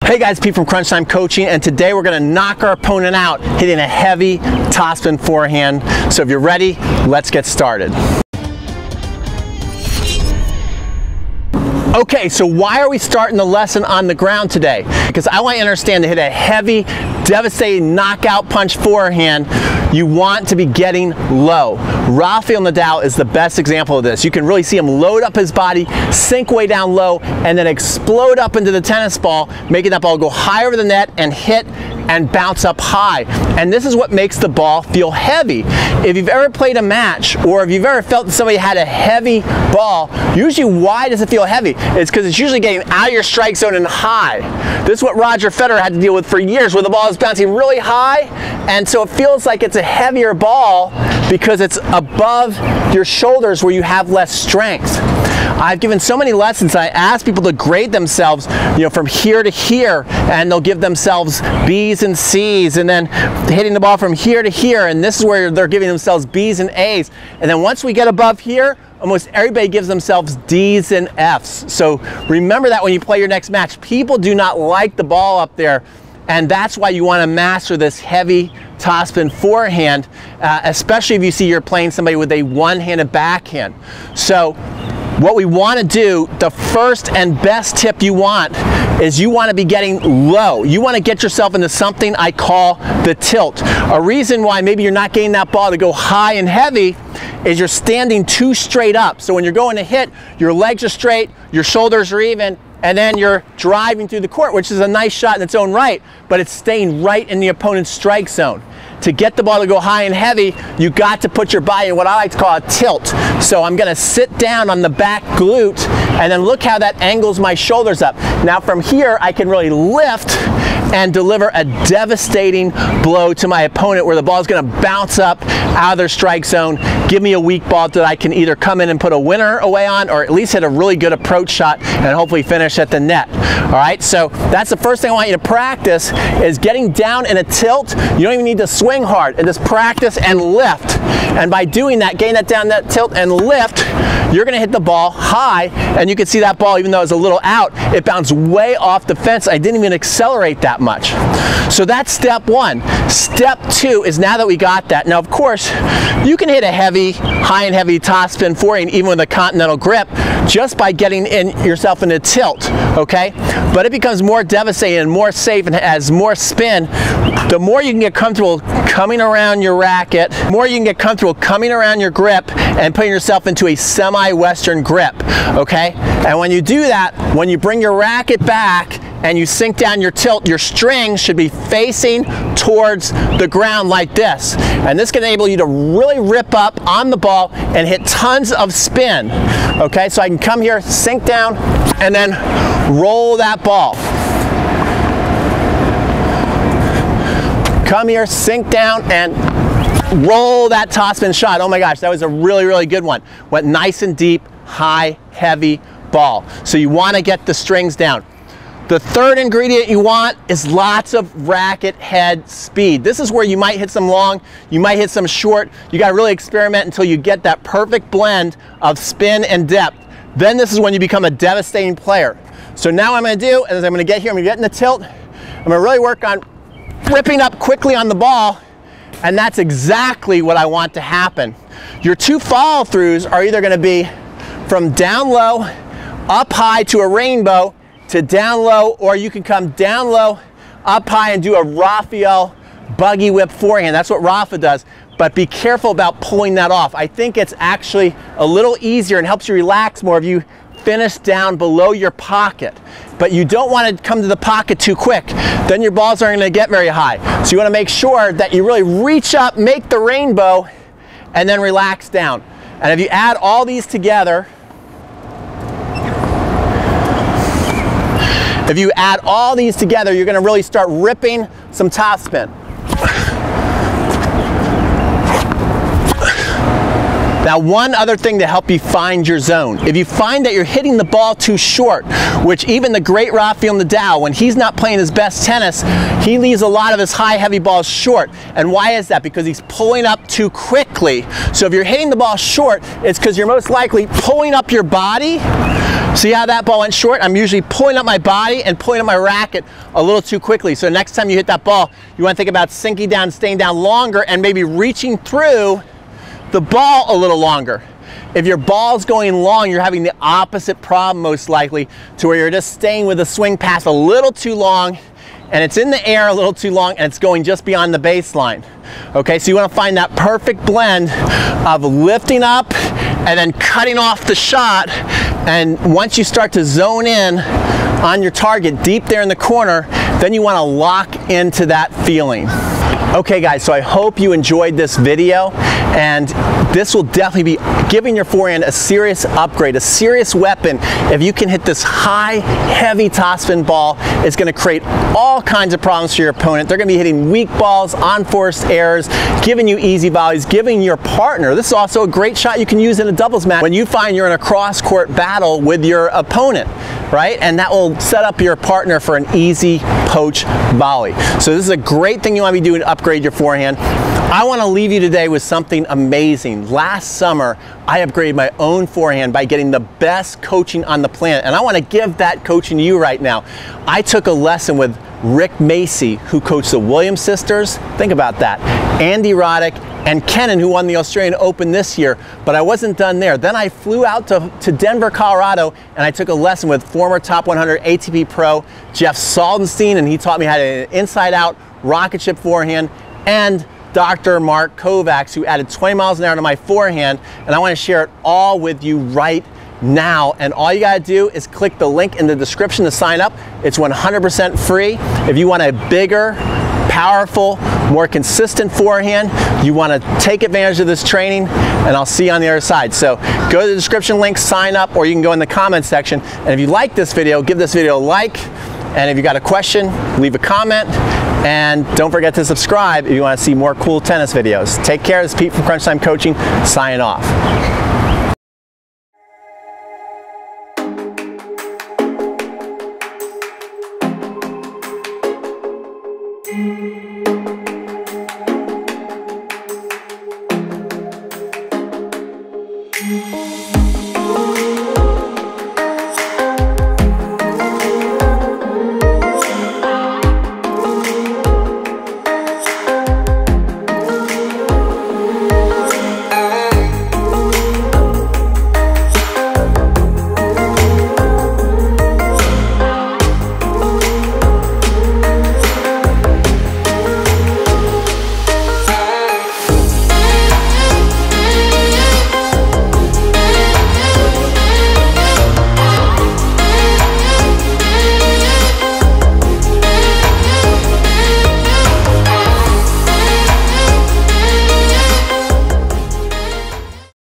Hey guys, Pete from Crunch Time Coaching, and today we're going to knock our opponent out hitting a heavy topspin forehand. So if you're ready, let's get started. Okay, so why are we starting the lesson on the ground today? Because I want you to understand, to hit a heavy, devastating knockout punch forehand, you want to be getting low. Rafa Nadal is the best example of this. You can really see him load up his body, sink way down low, and then explode up into the tennis ball, making that ball go high over the net and hit and bounce up high. And this is what makes the ball feel heavy. If you've ever played a match, or if you've ever felt that somebody had a heavy ball, usually why does it feel heavy? It's because it's usually getting out of your strike zone and high. This is what Roger Federer had to deal with for years, where the ball is bouncing really high, and so it feels like it's a heavier ball because it's above your shoulders where you have less strength. I've given so many lessons. I ask people to grade themselves, from here to here, and they'll give themselves B's and C's, and then hitting the ball from here to here, and this is where they're giving themselves B's and A's. And then once we get above here, almost everybody gives themselves D's and F's. So remember that when you play your next match. People do not like the ball up there, and that's why you want to master this heavy topspin forehand, especially if you see you're playing somebody with a one-handed backhand. So what we want to do, the first and best tip you want, is you want to be getting low. You want to get yourself into something I call the tilt. A reason why maybe you're not getting that ball to go high and heavy is you're standing too straight up. So when you're going to hit, your legs are straight, your shoulders are even, and then you're driving through the court, which is a nice shot in its own right, but it's staying right in the opponent's strike zone. To get the ball to go high and heavy, you got to put your body in what I like to call a tilt. So I'm gonna sit down on the back glute, and then look how that angles my shoulders up. Now from here, I can really lift and deliver a devastating blow to my opponent, where the ball is gonna bounce up out of their strike zone, give me a weak ball that I can either come in and put a winner away on, or at least hit a really good approach shot and hopefully finish at the net. All right, so that's the first thing I want you to practice, is getting down in a tilt. You don't even need to swing hard, and just practice and lift. And by doing that, getting that down that tilt and lift, you're gonna hit the ball high, and you can see that ball, even though it's a little out, it bounced way off the fence. I didn't even accelerate that much. So that's step one. Step two is, now that we got that, now of course, you can hit a heavy, high and heavy topspin forehand even with a continental grip, just by getting yourself in a tilt, okay? But it becomes more devastating and more safe and has more spin. The more you can get comfortable coming around your racket, the more you can get comfortable coming around your grip and putting yourself into a semi-western grip, okay? And when you do that, when you bring your racket back and you sink down your tilt, your string should be facing towards the ground like this. And this can enable you to really rip up on the ball and hit tons of spin. Okay, so I can come here, sink down, and then roll that ball. Come here, sink down, and roll that topspin shot. Oh my gosh, that was a really, really good one. Went nice and deep, high, heavy ball. So you want to get the strings down. The third ingredient you want is lots of racket head speed. This is where you might hit some long, you might hit some short. You got to really experiment until you get that perfect blend of spin and depth. Then this is when you become a devastating player. So now what I'm going to do is I'm going to get here, I'm going to get in the tilt. I'm going to really work on ripping up quickly on the ball, and that's exactly what I want to happen. Your two follow-throughs are either going to be from down low, up high to a rainbow, to down low, or you can come down low, up high, and do a Rafael buggy whip forehand. That's what Rafa does, but be careful about pulling that off. I think it's actually a little easier and helps you relax more if you finish down below your pocket. But you don't want to come to the pocket too quick. Then your balls aren't going to get very high. So you want to make sure that you really reach up, make the rainbow, and then relax down. And if you add all these together, you're going to really start ripping some topspin. Now, one other thing to help you find your zone. If you find that you're hitting the ball too short, which even the great Rafael Nadal, when he's not playing his best tennis, he leaves a lot of his high, heavy balls short. And why is that? Because he's pulling up too quickly. So if you're hitting the ball short, it's because you're most likely pulling up your body See how that ball went short? I'm usually pulling up my body and pulling up my racket a little too quickly. So next time you hit that ball, you want to think about sinking down, staying down longer, and maybe reaching through the ball a little longer. If your ball's going long, you're having the opposite problem most likely, to where you're just staying with the swing path a little too long, and it's in the air a little too long, and it's going just beyond the baseline. Okay, so you want to find that perfect blend of lifting up and then cutting off the shot, and once you start to zone in on your target deep there in the corner, then you want to lock into that feeling. Okay guys, so I hope you enjoyed this video, and this will definitely be giving your forehand a serious upgrade, a serious weapon. If you can hit this high, heavy topspin ball, it's going to create all kinds of problems for your opponent. They're going to be hitting weak balls, unforced errors, giving you easy volleys, giving your partner. This is also a great shot you can use in a doubles match when you find you're in a cross-court battle with your opponent, right? And that will set up your partner for an easy poach volley. So this is a great thing you want to be doing to upgrade your forehand. I want to leave you today with something amazing. Last summer, I upgraded my own forehand by getting the best coaching on the planet, and I want to give that coaching to you right now. I took a lesson with Rick Macy, who coached the Williams sisters. Think about that. Andy Roddick and Kennan, who won the Australian Open this year. But I wasn't done there. Then I flew out to Denver, Colorado, and I took a lesson with former top 100 ATP pro Jeff Saldenstein, and he taught me how to inside-out rocket ship forehand, and Dr. Mark Kovacs, who added 20 miles an hour to my forehand, and I want to share it all with you right now. And all you gotta do is click the link in the description to sign up. It's 100% free. If you want a bigger, powerful, more consistent forehand, you want to take advantage of this training, and I'll see you on the other side. So go to the description link, sign up, or you can go in the comments section. And if you like this video, give this video a like. And if you got a question, leave a comment. And don't forget to subscribe if you want to see more cool tennis videos. Take care. This is Pete from Crunch Time Coaching, signing off.